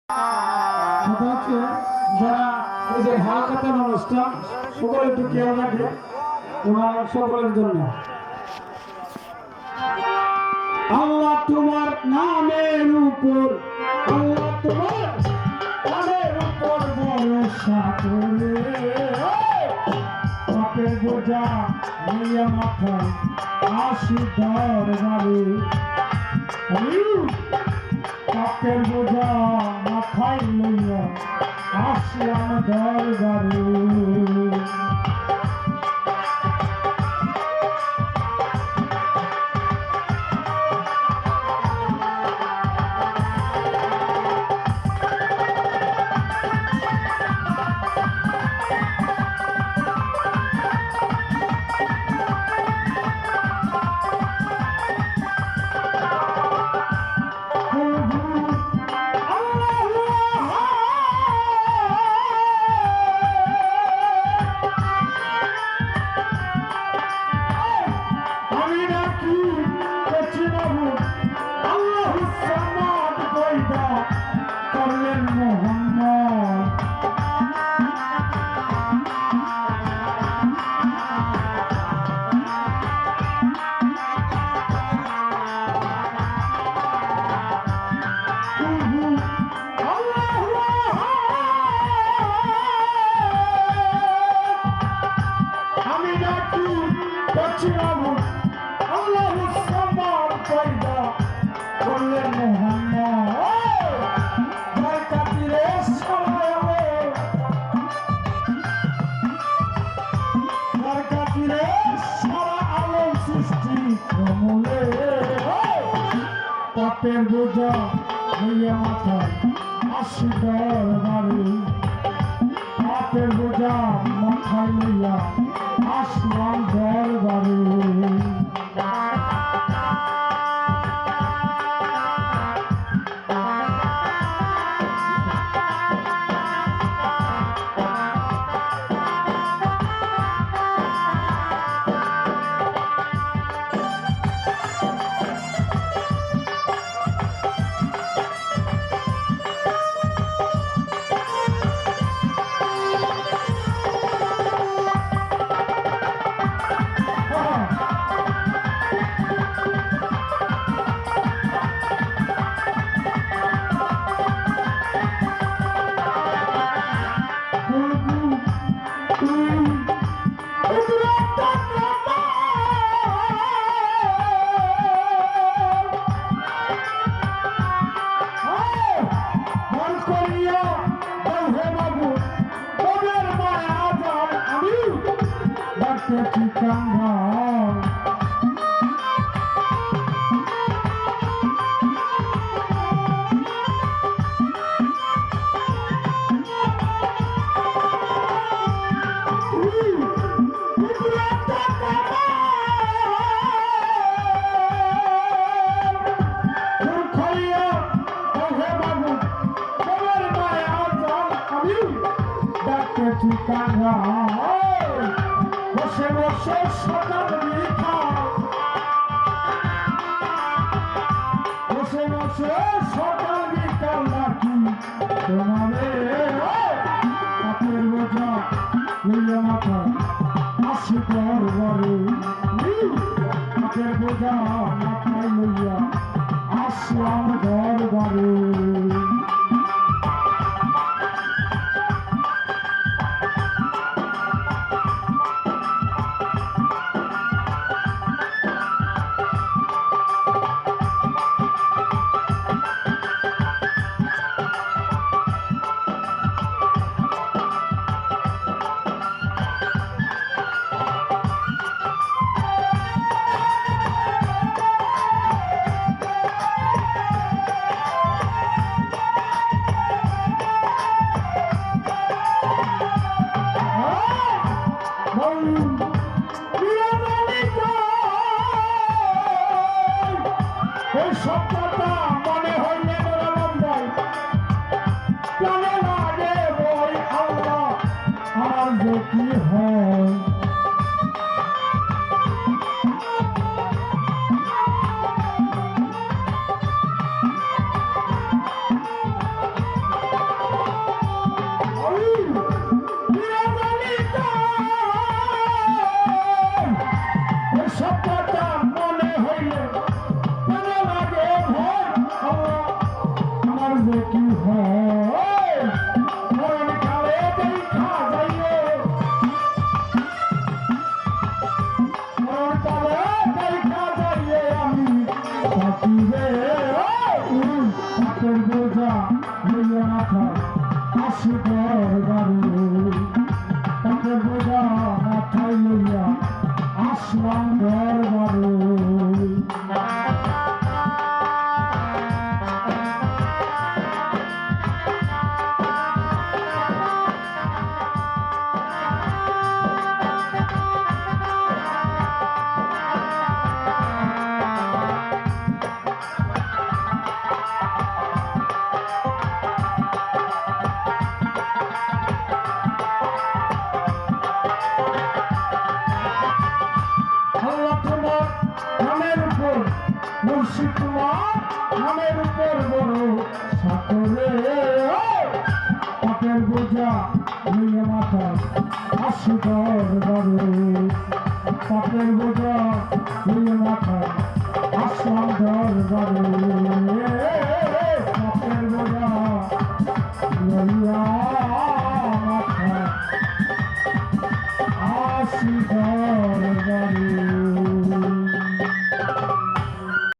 কথা হচ্ছে যারা এই যে হালকাতের অনুষ্ঠান সকলে একটু খেয়াল রাখবে ওনার সকলের জন্য। আল্লাহ তোমার নামের উপর, আল্লাহ তোমার নামের উপর ভরসা করে পাপের বোঝা নিয়ে মাথায় আসি দরবারে, পাপের বোঝা মাথায় লইয়া আসলাম দরবারে। পাপের বোঝা হইয়া মাথায় আসি দরবারে, পাপের বোঝা মাথায় লইয়া আসলাম দরবারে। বসে বসে সকাল বিকাল, বসে বসে সকাল বিকাল ডাকি তোমারে, পাপের বোঝা লইয়া মাথায় আসি দরবারে, পাপের বোঝা মাথায় লইয়া আসলাম দরবারে। আসি দরবারে পাপের বোঝা মাথায় লইয়া আসলাম দরবারে মুর্শিদ তোমার নামের উপর বড় সাকরে পাপের বোঝা নিয়ে মাথা আসি দরবারে পাপের বোঝা নিয়ে মাথা আসলাম দরবারে পাপের বোঝা লইয়া